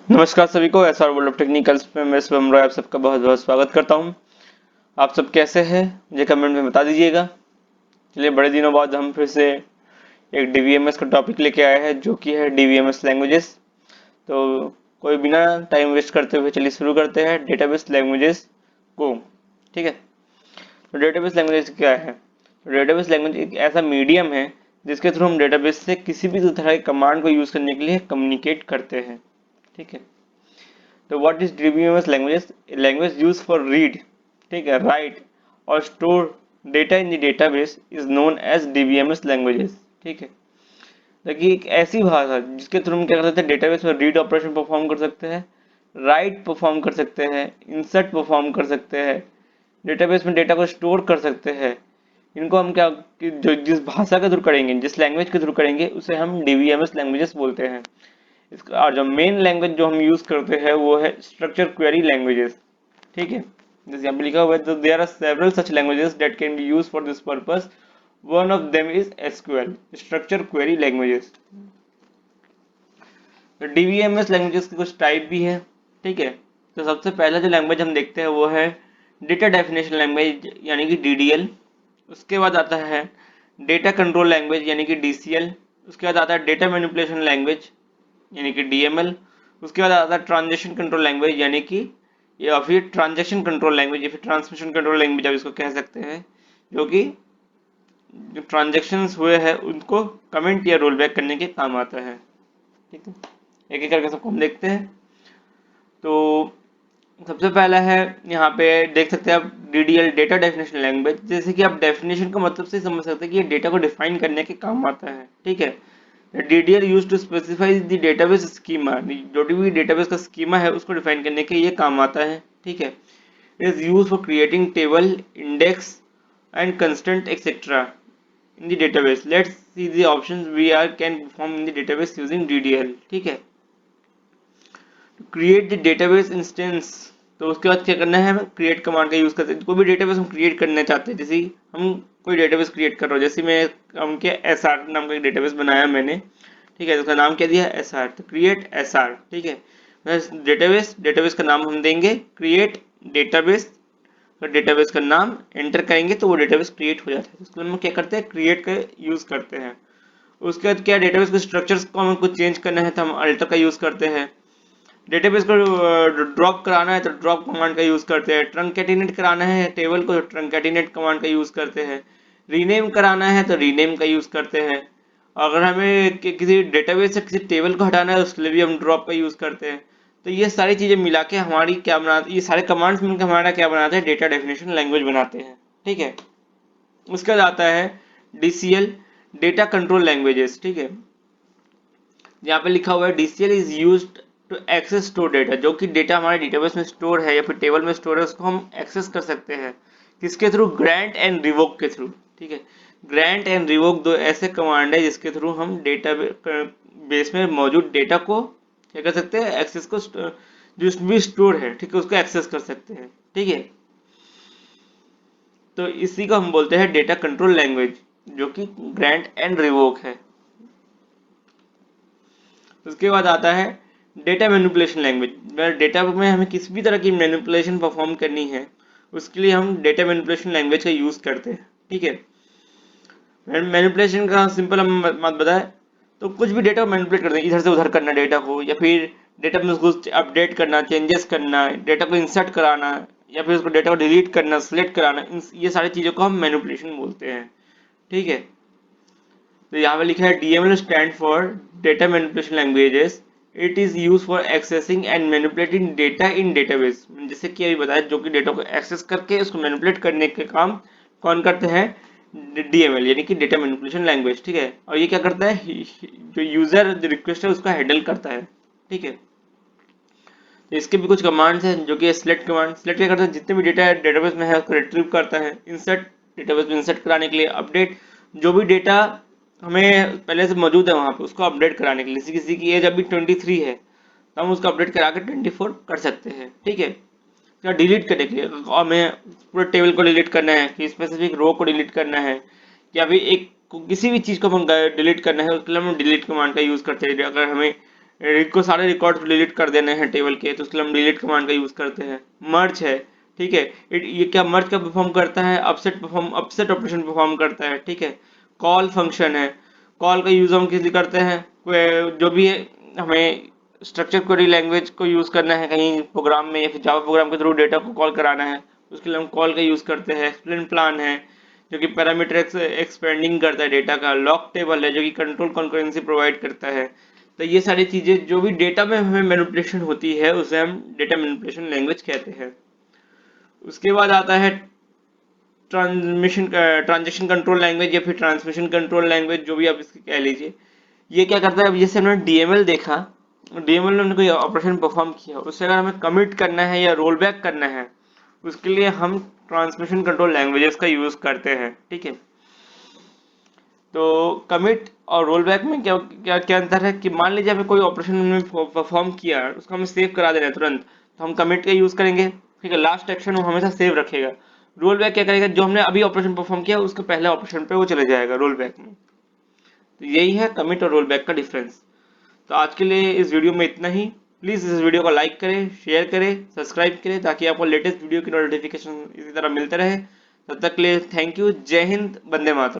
नमस्कार सभी को एसआर वर्ल्ड ऑफ टेक्निकल्स में मैं शुभम रॉय आप सबका बहुत बहुत स्वागत करता हूं। आप सब कैसे हैं मुझे कमेंट में बता दीजिएगा। चलिए बड़े दिनों बाद हम फिर से एक डीवीएमएस का टॉपिक लेके आए हैं जो कि है डीवीएमएस लैंग्वेजेस। तो कोई बिना टाइम वेस्ट करते हुए चलिए शुरू करते हैं डेटाबेस लैंग्वेजेस को। ठीक है, तो डेटाबेस लैंग्वेजेस क्या है? तो डेटाबेस लैंग्वेज एक ऐसा मीडियम है जिसके थ्रू हम डेटाबेस से किसी भी तरह के कमांड को यूज करने के लिए कम्युनिकेट करते हैं। ठीक है, तो what is DBMS languages? Language use for read, ठीक है, राइट और store data in the database is known as DBMS languages. ठीक है, देखिए एक ऐसी भाषा जिसके थ्रू हम क्या कर सकते हैं, डेटाबेस में रीड ऑपरेशन परफॉर्म कर सकते हैं, राइट परफॉर्म कर सकते हैं, इंसर्ट परफॉर्म कर सकते हैं, डेटाबेस में डेटा को स्टोर कर सकते हैं। इनको हम क्या जो जिस भाषा के थ्रू करेंगे, जिस लैंग्वेज के थ्रू करेंगे उसे हम डीबीएमएस लैंग्वेजेस बोलते हैं। इसका और जो मेन लैंग्वेज जो हम यूज करते हैं वो है स्ट्रक्चर क्वेरी लैंग्वेजेस। ठीक है, जैसे यहाँ पे लिखा हुआ है तो there are several such languages that can be used for this purpose. One of them is SQL, structure query languages. तो डीबीएमएस लैंग्वेजेस के कुछ टाइप भी है। ठीक है, तो सबसे पहला जो लैंग्वेज हम देखते हैं वो है डेटा डेफिनेशन लैंग्वेज यानी कि डीडीएल। उसके बाद आता है डेटा कंट्रोल लैंग्वेज यानी कि डीसीएल। उसके बाद आता है डेटा मैनिपुलेशन लैंग्वेज यानी कि डीएमएल। उसके बाद आता है ट्रांजेक्शन कंट्रोल लैंग्वेज यानी कि या फिर ट्रांजेक्शन कंट्रोल लैंग्वेज या फिर ट्रांसमिशन कंट्रोल लैंग्वेज आप इसको कह सकते हैं, जो कि जो ट्रांजेक्शन्स हुए हैं उनको कमेंट या रोल बैक करने के काम आता है। ठीक है, एक एक करके सबको हम देखते हैं। तो सबसे पहला है, यहाँ पे देख सकते हैं आप डीडीएल डेटा डेफिनेशन लैंग्वेज। जैसे कि आप डेफिनेशन का मतलब से समझ सकते हैं कि ये डेटा को डिफाइन करने के काम आता है। ठीक है, DDL used to specify the database schema, जो भी डेटाबेस का स्कीमा है उसको डिफाइन करने के ये काम आता है। ठीक है, is used for creating table, index and constant etc in the database. Let's see the options we are can perform in the database using DDL. ठीक है, क्रिएट द डेटाबेस इंस्टेंस। तो उसके बाद क्या करना है, हमें क्रिएट कमांड का यूज करते हैं। कोई भी डेटाबेस हम क्रिएट करना चाहते हैं, जैसे हम कोई डेटाबेस क्रिएट कर रहा हूँ, जैसे मैं हम क्या एसआर नाम का एक डेटाबेस बनाया मैंने। ठीक है, तो उसका नाम क्या दिया, एसआर। तो क्रिएट एसआर। ठीक है, डेटाबेस डेटाबेस का नाम हम देंगे क्रिएट डेटाबेस। तो डेटाबेस का नाम एंटर करेंगे तो वो डेटाबेस क्रिएट हो जाता है। उसके लिए हम क्या करते हैं, क्रिएट का यूज करते हैं। उसके बाद क्या, डेटाबेस के स्ट्रक्चर्स को हमें कुछ चेंज करना है तो हम अल्टर का यूज करते हैं। डेटाबेस को ड्रॉप कराना है तो ड्रॉप कमांड का यूज करते हैं। ट्रंकेटिनेट कराना है टेबल को तो ट्रंकेटिनेट कमांड का यूज करते हैं। रीनेम कराना है तो रीनेम का यूज करते हैं। अगर हमें किसी डेटाबेस से किसी टेबल को हटाना है उसके लिए भी हम ड्रॉप का यूज करते हैं। तो ये सारी चीजें मिला के हमारी क्या बनाते, ये सारे कमांड्स मिलकर हमारा क्या बनाते हैं, डेटा डेफिनेशन लैंग्वेज बनाते हैं। ठीक है, उसके बाद आता है डीसीएल, डेटा कंट्रोल लैंग्वेजेस। ठीक है, यहाँ पे लिखा हुआ है DCL is used to access store data, जो कि डेटा हमारे डेटाबेस में स्टोर है या फिर टेबल में स्टोर है उसको हम एक्सेस कर सकते हैं। किसके थ्रू, ग्रांट एंड रिवोक के थ्रू। ठीक है, ग्रांट एंड रिवोक दो ऐसे कमांड है जिसके थ्रू हम डेटा बेस में मौजूद डेटा को क्या कर सकते हैं, एक्सेस को जो भी स्टोर है, ठीक है, उसको एक्सेस कर सकते हैं। ठीक है, तो इसी को हम बोलते हैं डेटा कंट्रोल लैंग्वेज, जो कि ग्रांट एंड रिवोक है। उसके बाद आता है डेटा मैनिपुलेशन लैंग्वेज। डेटा में हमें किसी भी तरह की मैनिपुलेशन परफॉर्म करनी है उसके लिए हम डेटा मैनिपुलेशन लैंग्वेज का यूज करते हैं। ठीक है, मैनिपुलेशन का सिंपल हम बात बताए तो कुछ भी डेटा को मैनिपुलेट कर दें, इधर से उधर करना डेटा को, या फिर डेटा में कुछ अपडेट करना, चेंजेस करना, डेटा को इंसर्ट कराना, या फिर उसको डेटा को डिलीट करना, सिलेक्ट कराना, ये सारी चीज़ों को हम मैनिपुलेशन बोलते हैं। ठीक है, तो यहाँ पे लिखा है DML stand for data manipulation languages. It is use for accessing and manipulating data in database. जैसे कि अभी बताया, जो कि डेटा को एक्सेस करके उसको मैनिपुलेट करने के काम कौन करते हैं, डीएमएल यानी कि डेटा मैनिपुलेशन लैंग्वेज। ठीक है, और ये क्या करता है, जो यूजर रिक्वेस्ट है उसका हैंडल करता है। ठीक है, तो इसके भी कुछ कमांड्स हैं, जो कि सिलेक्ट कमांड। सिलेक्ट क्या करता है, जितने भी डेटा डेटाबेस में है उसको रिट्रीव करता है। इंसर्ट, डेटाबेस में इंसर्ट कराने के लिए। अपडेट, जो भी डेटा हमें पहले से मौजूद है वहां पे उसको अपडेट कराने के लिए। किसी की एज अभी 23 है तो हम उसको अपडेट करा के 24 कर सकते हैं। ठीक है, क्या डिलीट करने के लिए, और हमें पूरे टेबल को डिलीट करना है कि स्पेसिफिक रो को डिलीट करना है, या फिर एक किसी भी चीज को हम डिलीट करना है उसके लिए हम डिलीट कमांड का यूज करते हैं। अगर हमें को सारे रिकॉर्ड डिलीट कर देने हैं टेबल के, तो उसके लिए हम डिलीट कमांड का यूज करते हैं। मर्ज है, ठीक है, ये क्या मर्ज का परफॉर्म करता है, अपसेट ऑपरेशन परफॉर्म करता है, ठीक है। कॉल फंक्शन है, कॉल का यूज हम किस लिए करते हैं, जो भी है हमें स्ट्रक्चर क्वेरी लैंग्वेज को यूज करना है कहीं प्रोग्राम में या फिर जावा प्रोग्राम के थ्रू डेटा को कॉल कराना है, उसके लिए हम कॉल का यूज करते हैं। एक्सप्लेन प्लान है जो कि पैरामीटर एक्सपेंडिंग करता है डेटा का। लॉक टेबल है जो कि कंट्रोल कॉन्करेंसी प्रोवाइड करता है। तो ये सारी चीजें जो भी डेटा में हमें मैनिपुलेशन होती है उसे हम डेटा मैनिपुलेशन लैंग्वेज कहते हैं। उसके बाद आता है ट्रांजेक्शन कंट्रोल लैंग्वेज या फिर ट्रांसमिशन कंट्रोल लैंग्वेज, जो भी आप इसकी कह लीजिए। ये क्या करता है, अब जैसे हमने डीएमएल देखा, डीएमएल में हमने कोई ऑपरेशन परफॉर्म किया, उससे अगर हमें कमिट करना है या रोल बैक करना है, उसके लिए हम ट्रांसमिशन कंट्रोल लैंग्वेजेस का यूज करते हैं, ठीक है। तो कमिट और रोल बैक में क्या क्या क्या अंतर है कि मान लीजिए हमें कोई ऑपरेशन हमने परफॉर्म किया, उसको हमें सेव करा देना है तुरंत, तो हम कमिट का यूज करेंगे, ठीक है। लास्ट एक्शन वो हमेशा सेव रखेगा। रोल बैक क्या करेगा, जो हमने अभी ऑपरेशन परफॉर्म किया उसके पहले ऑपरेशन पे वो चले जाएगा रोल बैक में। तो यही है कमिट और रोल बैक का डिफरेंस। तो आज के लिए इस वीडियो में इतना ही। प्लीज़ इस वीडियो को लाइक करें, शेयर करें, सब्सक्राइब करें, ताकि आपको लेटेस्ट वीडियो की नोटिफिकेशन इसी तरह मिलते रहे। तब तक के लिए थैंक यू। जय हिंद, वंदे मातरम।